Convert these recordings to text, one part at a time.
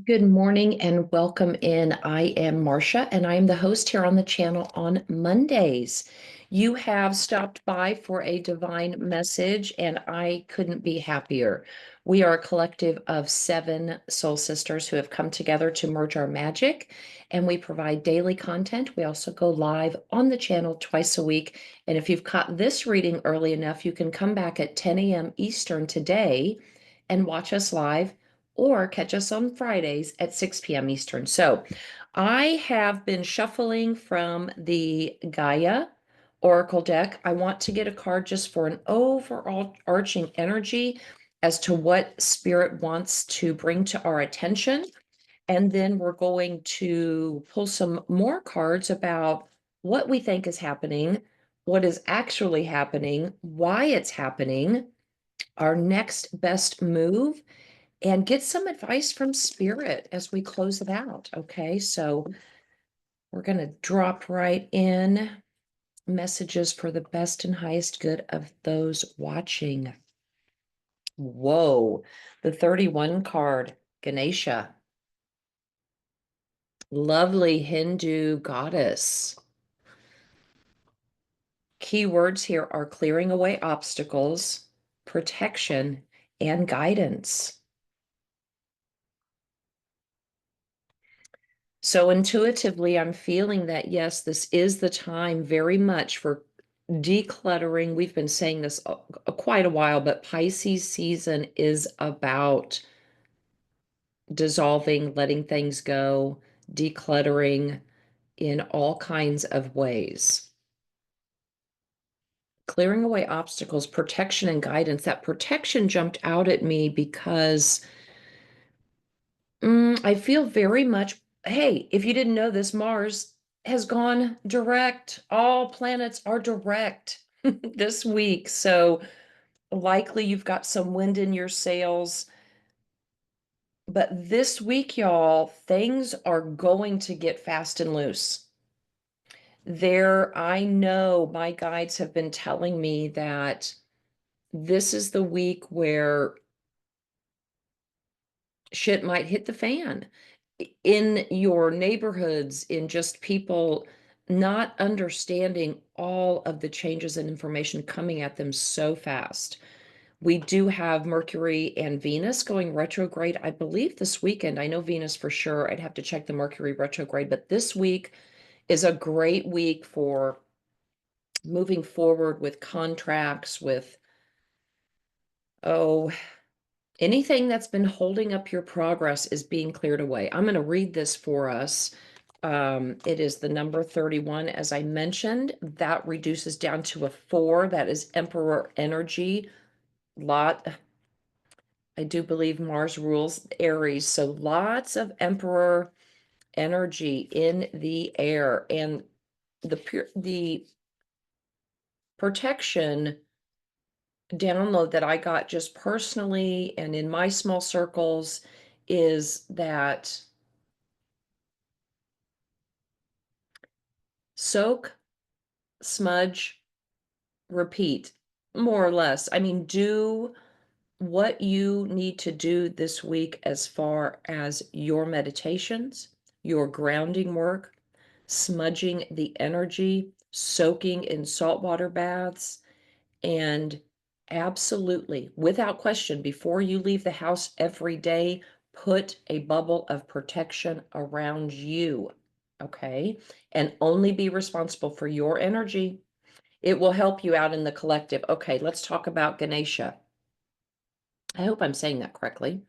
Good morning and welcome in. I am Marsha and I am the host here on the channel on Mondays. You have stopped by for a divine message and I couldn't be happier. We are a collective of 7 soul sisters who have come together to merge our magic, and we provide daily content. We also go live on the channel twice a week. And if you've caught this reading early enough, you can come back at 10 a.m. Eastern today and watch us live, or catch us on Fridays at 6 p.m. Eastern. So I have been shuffling from the Gaia Oracle deck. I want to get a card just for an overall arching energy as to what Spirit wants to bring to our attention. And then we're going to pull some more cards about what we think is happening, what is actually happening, why it's happening, our next best move, and get some advice from Spirit as we close it out. Okay, so we're going to drop right in messages for the best and highest good of those watching. Whoa, the 31 card, Ganesha, lovely Hindu goddess. Key words here are clearing away obstacles, protection, and guidance. So intuitively, I'm feeling that, yes, this is the time very much for decluttering. We've been saying this quite a while, but Pisces season is about dissolving, letting things go, decluttering in all kinds of ways. Clearing away obstacles, protection, and guidance. That protection jumped out at me because I feel very much, hey, if you didn't know this, Mars has gone direct. All planets are direct this week. So likely you've got some wind in your sails. But this week, y'all, things are going to get fast and loose. I know my guides have been telling me that this is the week where shit might hit the fan in your neighborhoods, in just people not understanding all of the changes and information coming at them so fast. We do have Mercury and Venus going retrograde, I believe, this weekend. I know Venus for sure. I'd have to check the Mercury retrograde, but this week is a great week for moving forward with contracts, with, oh, anything that's been holding up your progress is being cleared away. I'm going to read this for us. It is the number 31, as I mentioned. That reduces down to a 4. That is Emperor energy. I do believe Mars rules Aries, so lots of Emperor energy in the air, and the protection download that I got just personally and in my small circles is that soak, smudge, repeat, more or less. I mean, do what you need to do this week as far as your meditations, your grounding work, smudging the energy, soaking in saltwater baths, and absolutely, without question, before you leave the house every day, put a bubble of protection around you, okay? And only be responsible for your energy. It will help you out in the collective. Okay, let's talk about Ganesha. I hope I'm saying that correctly.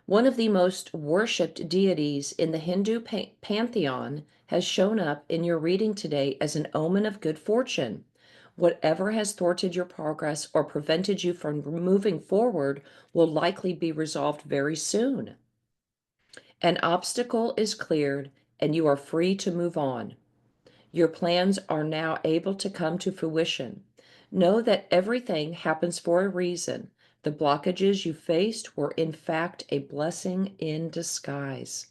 One of the most worshipped deities in the Hindu pantheon has shown up in your reading today as an omen of good fortune. Whatever has thwarted your progress or prevented you from moving forward will likely be resolved very soon. An obstacle is cleared and you are free to move on. Your plans are now able to come to fruition. Know that everything happens for a reason. The blockages you faced were, in fact, a blessing in disguise.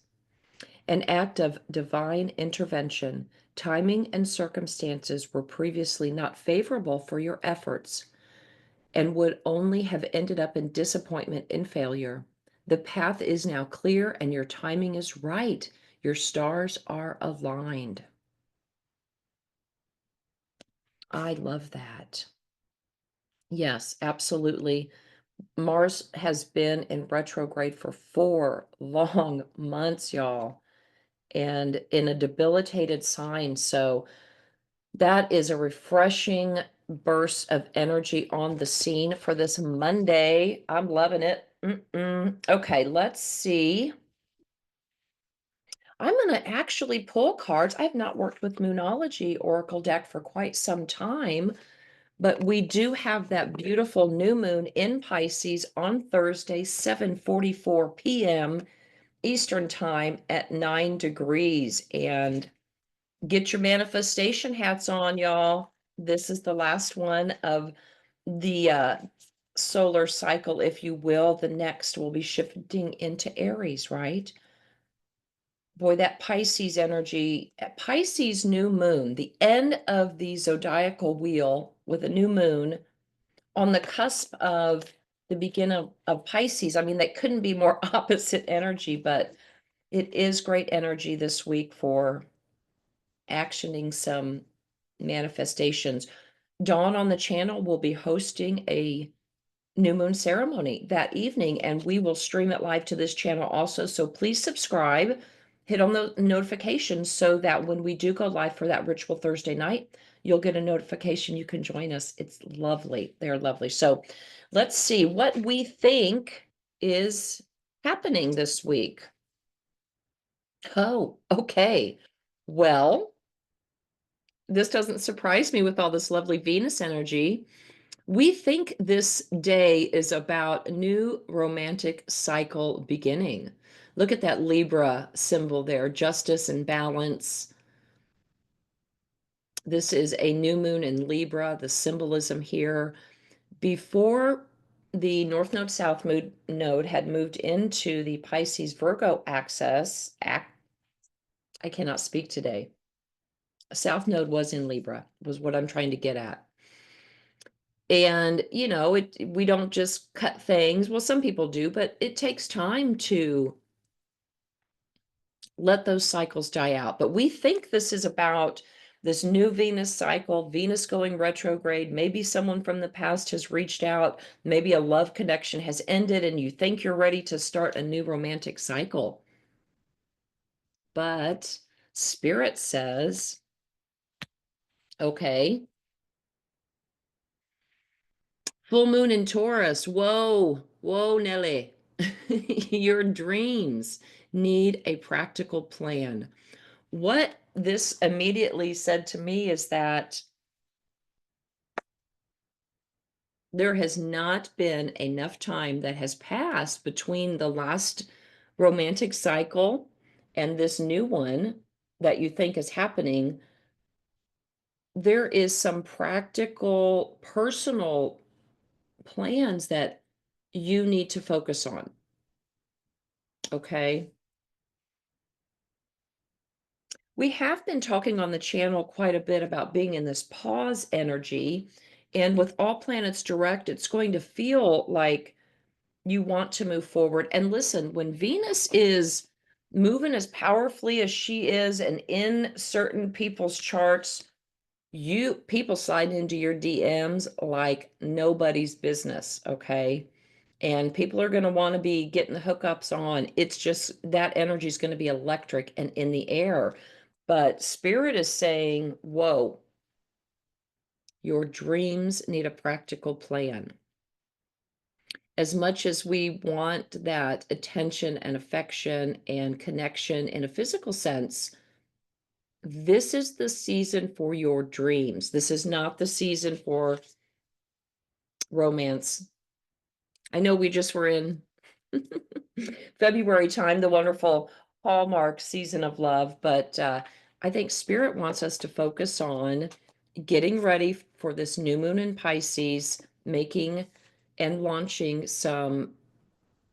An act of divine intervention. Timing and circumstances were previously not favorable for your efforts and would only have ended up in disappointment and failure. The path is now clear and your timing is right. Your stars are aligned. I love that. Yes, absolutely. Mars has been in retrograde for 4 long months, y'all, and in a debilitated sign. So that is a refreshing burst of energy on the scene for this Monday. I'm loving it. Okay, let's see. I'm going to actually pull cards. I've not worked with Moonology Oracle deck for quite some time, but we do have that beautiful new moon in Pisces on Thursday, 7:44 p.m. Eastern time at 9 degrees. And get your manifestation hats on, y'all. This is the last one of the solar cycle, if you will. The next will be shifting into Aries, right? Boy, that Pisces energy, Pisces new moon, the end of the zodiacal wheel with a new moon on the cusp of the beginning of Pisces. I mean, that couldn't be more opposite energy, but it is great energy this week for actioning some manifestations. Dawn on the channel will be hosting a new moon ceremony that evening, and we will stream it live to this channel also. So please subscribe, hit on the notifications so that when we do go live for that ritual Thursday night, you'll get a notification. You can join us. It's lovely. They're lovely. So let's see what we think is happening this week. Oh, okay. Well, this doesn't surprise me with all this lovely Venus energy. We think this day is about a new romantic cycle beginning. Look at that Libra symbol there, justice and balance. This is a new moon in Libra, the symbolism here. Before the North Node, South Node had moved into the Pisces Virgo axis, I cannot speak today. South Node was in Libra, was what I'm trying to get at. And, we don't just cut things. Well, some people do, but it takes time to let those cycles die out. But we think this is about this new Venus cycle, Venus going retrograde. Maybe someone from the past has reached out. Maybe a love connection has ended and you think you're ready to start a new romantic cycle. But Spirit says, okay, full moon in Taurus. Whoa, whoa, Nelly. Your dreams need a practical plan. What this immediately said to me is that there has not been enough time that has passed between the last romantic cycle and this new one that you think is happening. There is some practical, personal plans that you need to focus on. Okay. We have been talking on the channel quite a bit about being in this pause energy. And with all planets direct, it's going to feel like you want to move forward. And listen, when Venus is moving as powerfully as she is, and in certain people's charts, people slide into your DMs like nobody's business, okay? And people are going to want to be getting the hookups on. It's just that energy is going to be electric and in the air. But Spirit is saying, whoa, your dreams need a practical plan. As much as we want that attention and affection and connection in a physical sense, this is the season for your dreams. This is not the season for romance. I know we just were in February time, the wonderful Hallmark season of love, but I think Spirit wants us to focus on getting ready for this new moon in Pisces, making and launching some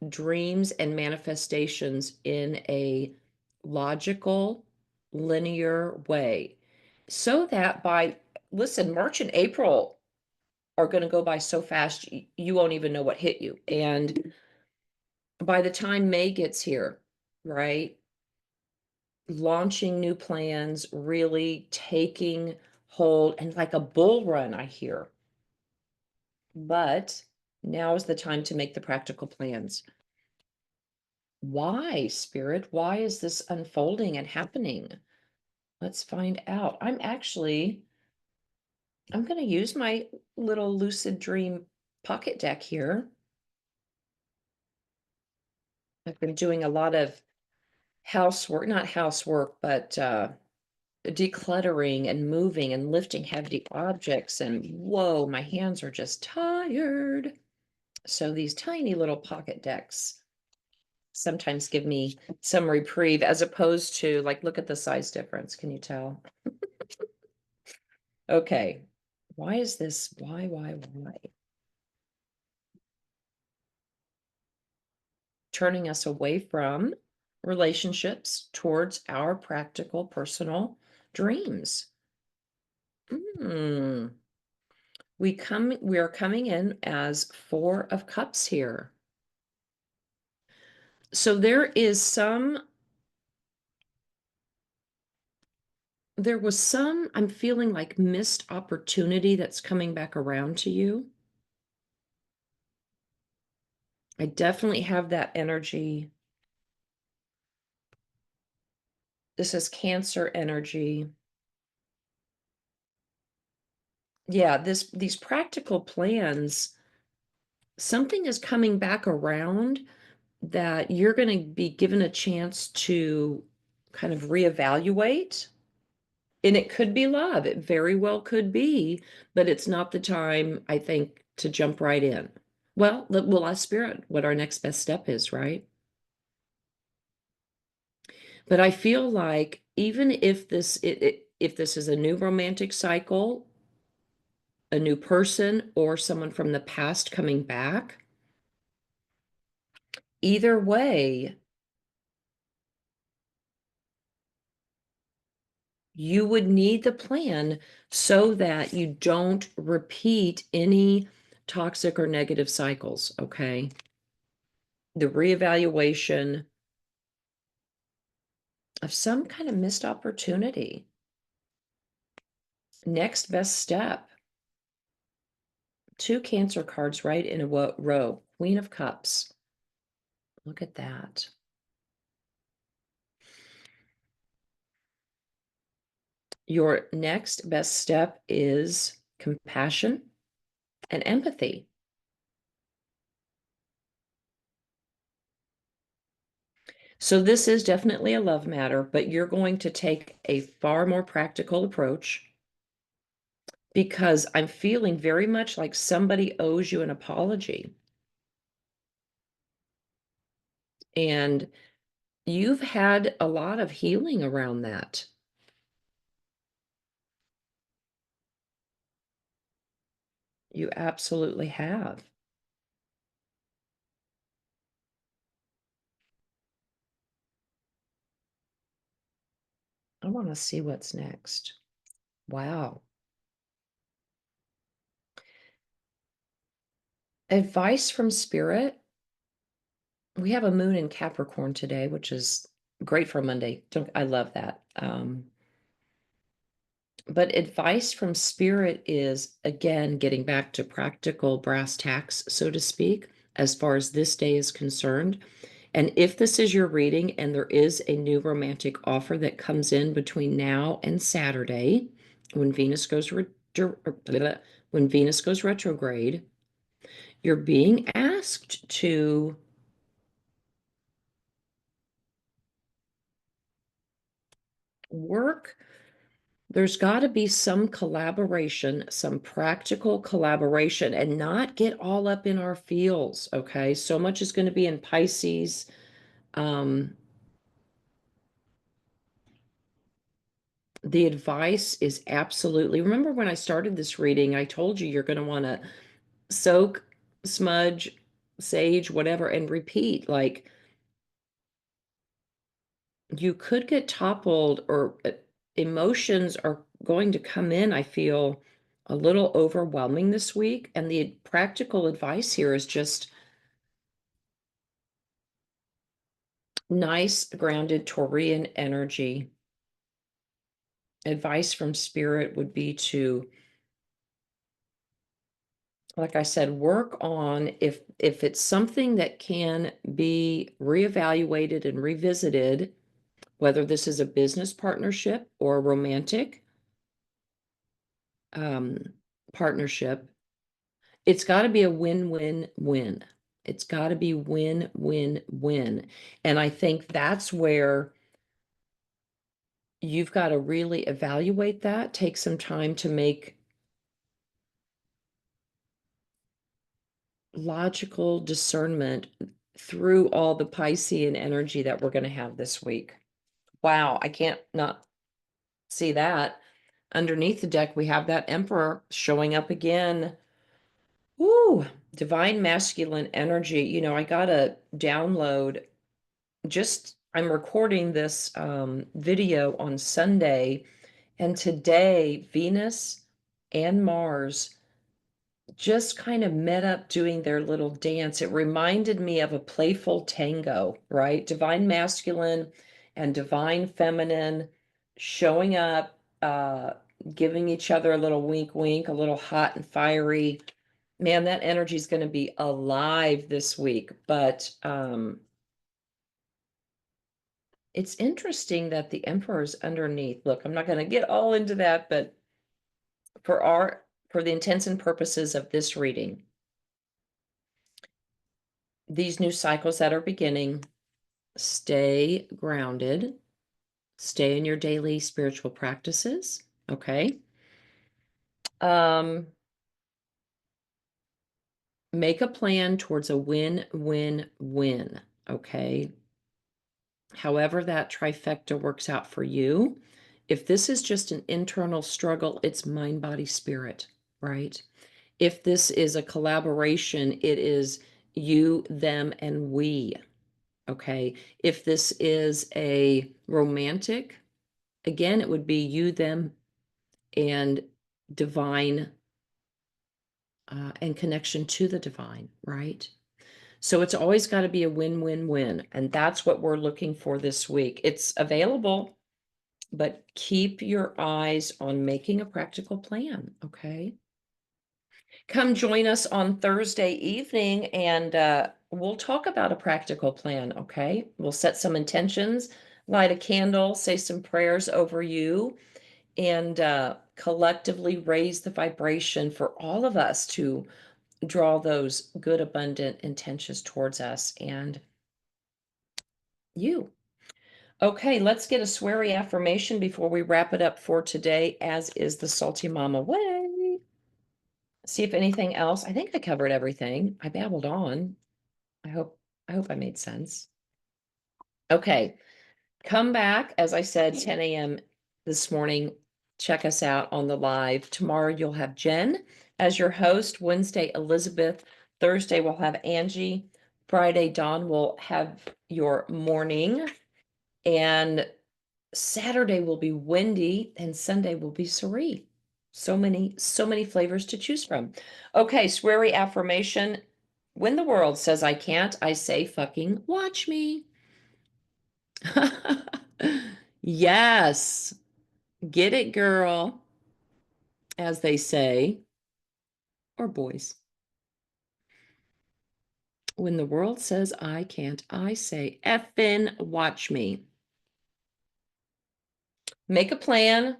dreams and manifestations in a logical, linear way. So that listen, March and April are going to go by so fast, you won't even know what hit you. And by the time May gets here, right? Launching new plans, really taking hold, and like a bull run, I hear. But now is the time to make the practical plans. Why, Spirit? Why is this unfolding and happening? Let's find out. I'm going to use my little lucid dream pocket deck here. I've been doing a lot of housework, not housework, but decluttering and moving and lifting heavy objects. And whoa, my hands are just tired. So these tiny little pocket decks sometimes give me some reprieve as opposed to like, look at the size difference. Can you tell? Okay. Why is this? Why? Turning us away from relationships towards our practical personal dreams. Hmm. We are coming in as Four of Cups here. So there was some, I'm feeling like missed opportunity that's coming back around to you. I definitely have that energy. This is Cancer energy. Yeah, these practical plans, something is coming back around that you're going to be given a chance to kind of reevaluate. And it could be love. It very well could be, but it's not the time, I think, to jump right in. Well, we'll ask Spirit what our next best step is, right? But I feel like even if if this is a new romantic cycle, a new person, or someone from the past coming back, either way, you would need the plan so that you don't repeat any toxic or negative cycles, okay? The reevaluation of some kind of missed opportunity. Next best step. Two Cancer cards right in a row. Queen of Cups. Look at that. Your next best step is compassion and empathy. So this is definitely a love matter, but you're going to take a far more practical approach because I'm feeling very much like somebody owes you an apology. And you've had a lot of healing around that. You absolutely have. I want to see what's next. Wow. Advice from Spirit. We have a moon in Capricorn today, which is great for Monday. I love that. But advice from Spirit is, again, getting back to practical brass tacks, so to speak, as far as this day is concerned. And if this is your reading and there is a new romantic offer that comes in between now and Saturday, when Venus goes when Venus goes retrograde, you're being asked to work. There's got to be some collaboration, some practical collaboration, and not get all up in our feels, okay? So much is going to be in Pisces. Um, the advice is absolutely, remember when I started this reading, I told you you're going to want to soak, smudge, sage, whatever, and repeat. Like you could get toppled or emotions are going to come in, I feel a little overwhelming this week. And the practical advice here is just Nice, grounded Taurian energy. Advice from spirit would be to, like I said, work on if it's something that can be reevaluated and revisited, whether this is a business partnership or a romantic um, partnership, it's got to be a win-win-win. It's got to be win-win-win. And I think that's where you've got to really evaluate that, take some time to make logical discernment through all the Piscean energy that we're going to have this week. Wow, I can't not see that. Underneath the deck, we have that Emperor showing up again. Woo, divine masculine energy. You know, I got to download just, I'm recording this video on Sunday, and today Venus and Mars just kind of met up doing their little dance. It reminded me of a playful tango, right? Divine masculine and divine feminine showing up, giving each other a little wink, wink, a little hot and fiery. Man, that energy is going to be alive this week. But it's interesting that the Emperor's underneath. Look, I'm not going to get all into that, but for the intents and purposes of this reading, these new cycles that are beginning, stay grounded, stay in your daily spiritual practices, okay? Make a plan towards a win-win-win, okay? However that trifecta works out for you. If this is just an internal struggle, it's mind, body, spirit, right? If this is a collaboration, it is you, them, and we. Okay. If this is a romantic, again, it would be you, them, and divine and connection to the divine, right? So it's always got to be a win-win-win. And that's what we're looking for this week. It's available, but keep your eyes on making a practical plan. Okay. Come join us on Thursday evening and we'll talk about a practical plan, okay? We'll set some intentions, light a candle, say some prayers over you, and collectively raise the vibration for all of us to draw those good, abundant intentions towards us and you. Okay, let's get a sweary affirmation before we wrap it up for today, as is the Salty Mama way. See if anything else. I think I covered everything. I babbled on. I hope I made sense. Okay. Come back, as I said, 10 a.m. this morning. Check us out on the live. Tomorrow you'll have Jen as your host. Wednesday, Elizabeth. Thursday, we'll have Angie. Friday, Dawn will have your morning. And Saturday will be Wendy, and Sunday will be Cerie. So many flavors to choose from. Okay, sweary affirmation. When the world says I can't, I say fucking watch me. Yes, get it, girl, as they say, or boys. When the world says I can't, I say effing watch me. Make a plan,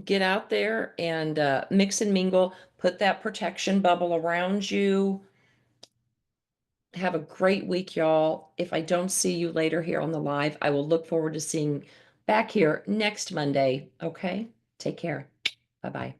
get out there and mix and mingle, put that protection bubble around you. Have a great week, y'all. If I don't see you later here on the live, I will look forward to seeing back here next Monday. Okay? Take care. Bye-bye.